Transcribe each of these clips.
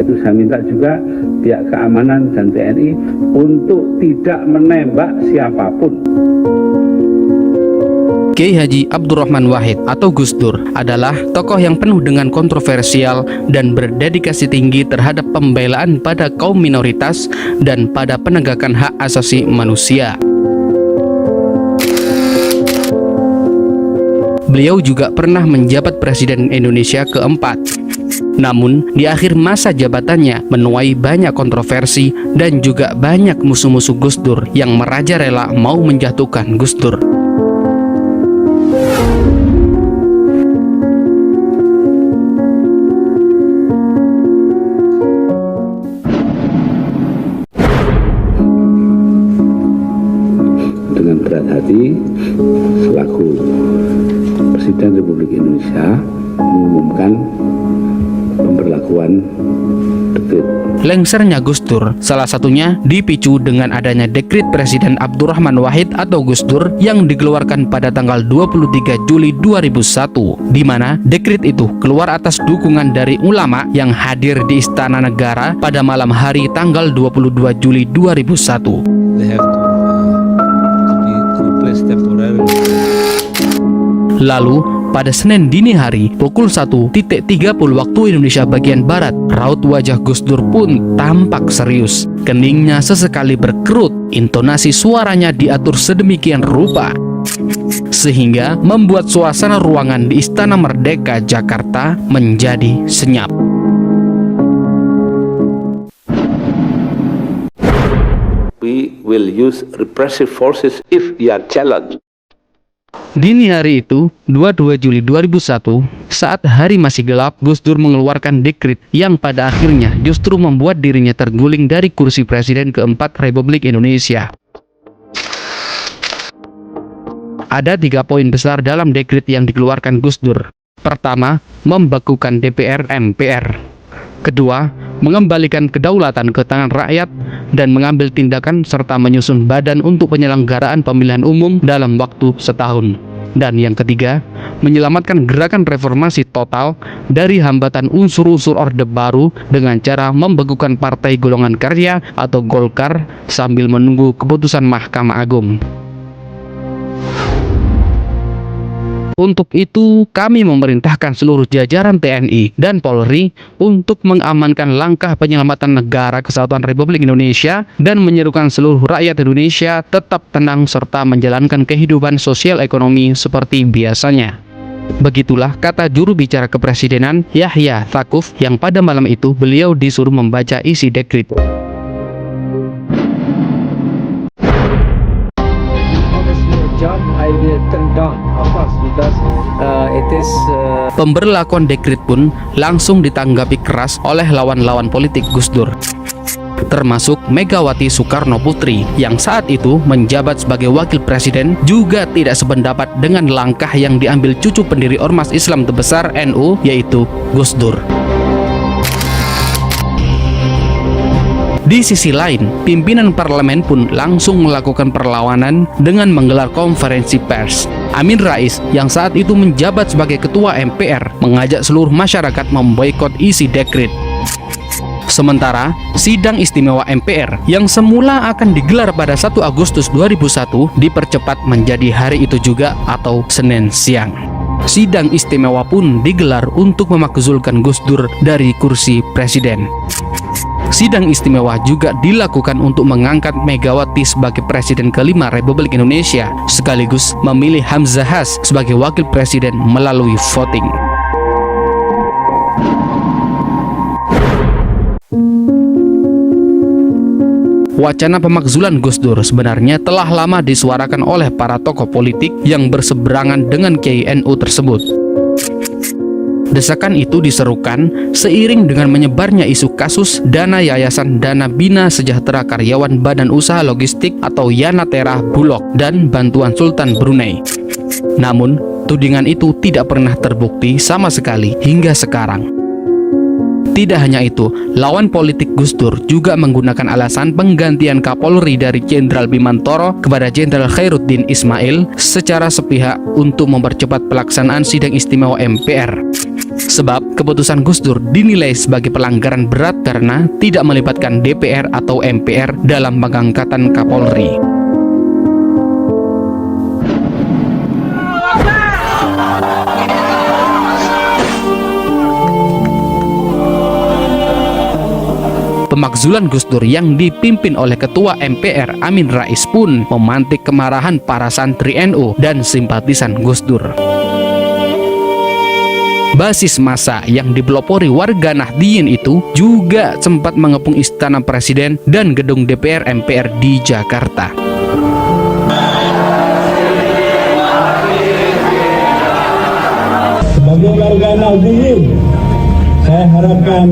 itu saya minta juga pihak keamanan dan TNI untuk tidak menembak siapapun. Kiai Haji Abdurrahman Wahid atau Gus Dur adalah tokoh yang penuh dengan kontroversial dan berdedikasi tinggi terhadap pembelaan pada kaum minoritas dan pada penegakan hak asasi manusia. Beliau juga pernah menjabat Presiden Indonesia keempat. Namun, di akhir masa jabatannya menuai banyak kontroversi dan juga banyak musuh-musuh Gus Dur yang merajalela mau menjatuhkan Gus Dur. Dengan berat hati, selaku Presiden Republik Indonesia mengumumkan pemberlakuan dekret. Lengsernya Gus Dur salah satunya dipicu dengan adanya dekret Presiden Abdurrahman Wahid atau Gus Dur yang dikeluarkan pada tanggal 23 Juli 2001, di mana dekret itu keluar atas dukungan dari ulama yang hadir di Istana Negara pada malam hari tanggal 22 Juli 2001. Lalu, pada Senin dini hari, pukul 1.30 waktu Indonesia bagian Barat, raut wajah Gus Dur pun tampak serius. Keningnya sesekali berkerut, intonasi suaranya diatur sedemikian rupa, sehingga membuat suasana ruangan di Istana Merdeka, Jakarta menjadi senyap. We will use repressive forces if we are challenged. Dini hari itu, 22 Juli 2001, saat hari masih gelap, Gus Dur mengeluarkan dekret yang pada akhirnya justru membuat dirinya terguling dari kursi Presiden keempat Republik Indonesia. Ada 3 poin besar dalam dekret yang dikeluarkan Gus Dur. Pertama, membekukan DPR MPR. Kedua, mengembalikan kedaulatan ke tangan rakyat dan mengambil tindakan serta menyusun badan untuk penyelenggaraan pemilihan umum dalam waktu setahun. Dan yang ketiga, menyelamatkan gerakan reformasi total dari hambatan unsur-unsur Orde Baru dengan cara membekukan Partai Golongan Karya atau Golkar sambil menunggu keputusan Mahkamah Agung. Untuk itu, kami memerintahkan seluruh jajaran TNI dan Polri untuk mengamankan langkah penyelamatan negara kesatuan Republik Indonesia dan menyerukan seluruh rakyat Indonesia tetap tenang serta menjalankan kehidupan sosial ekonomi seperti biasanya. Begitulah kata juru bicara kepresidenan Yahya Tsaquf yang pada malam itu beliau disuruh membaca isi dekret. Pemberlakuan dekret pun langsung ditanggapi keras oleh lawan-lawan politik Gus Dur, termasuk Megawati Soekarno Putri yang saat itu menjabat sebagai wakil presiden juga tidak sependapat dengan langkah yang diambil cucu pendiri Ormas Islam terbesar NU yaitu Gus Dur. Di sisi lain, pimpinan parlemen pun langsung melakukan perlawanan dengan menggelar konferensi pers. Amin Rais yang saat itu menjabat sebagai ketua MPR mengajak seluruh masyarakat memboikot isi dekret. Sementara, sidang istimewa MPR yang semula akan digelar pada 1 Agustus 2001 dipercepat menjadi hari itu juga atau Senin siang. Sidang istimewa pun digelar untuk memakzulkan Gus Dur dari kursi presiden. Sidang istimewa juga dilakukan untuk mengangkat Megawati sebagai Presiden kelima Republik Indonesia, sekaligus memilih Hamzahas sebagai Wakil Presiden melalui voting. Wacana pemakzulan Gus Dur sebenarnya telah lama disuarakan oleh para tokoh politik yang berseberangan dengan Kiai NU tersebut. Desakan itu diserukan seiring dengan menyebarnya isu kasus dana Yayasan Dana Bina Sejahtera Karyawan Badan Usaha Logistik atau Yanatera Bulog dan bantuan Sultan Brunei. Namun, tudingan itu tidak pernah terbukti sama sekali hingga sekarang. Tidak hanya itu, lawan politik Gus Dur juga menggunakan alasan penggantian Kapolri dari Jenderal Bimantoro kepada Jenderal Khairuddin Ismail secara sepihak untuk mempercepat pelaksanaan sidang istimewa MPR. Sebab keputusan Gus Dur dinilai sebagai pelanggaran berat karena tidak melibatkan DPR atau MPR dalam pengangkatan Kapolri. Pemakzulan Gus Dur yang dipimpin oleh Ketua MPR Amin Rais pun memantik kemarahan para santri NU dan simpatisan Gus Dur. Basis massa yang dipelopori warga Nahdliyin itu juga sempat mengepung Istana Presiden dan gedung DPR MPR di Jakarta. Sebagai warga Nahdliyin, saya harapkan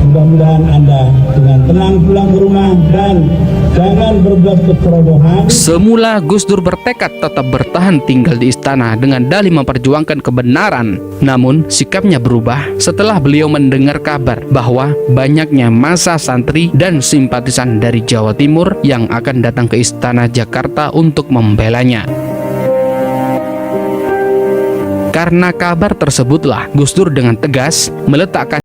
mudah-mudahan Anda dengan tenang pulang ke rumah dan jangan berbuat kecerobohan. Semula Gus Dur bertekad tetap bertahan tinggal di istana dengan dalih memperjuangkan kebenaran. Namun sikapnya berubah setelah beliau mendengar kabar bahwa banyaknya massa santri dan simpatisan dari Jawa Timur yang akan datang ke Istana Jakarta untuk membelanya. Karena kabar tersebutlah Gus Dur dengan tegas meletakkan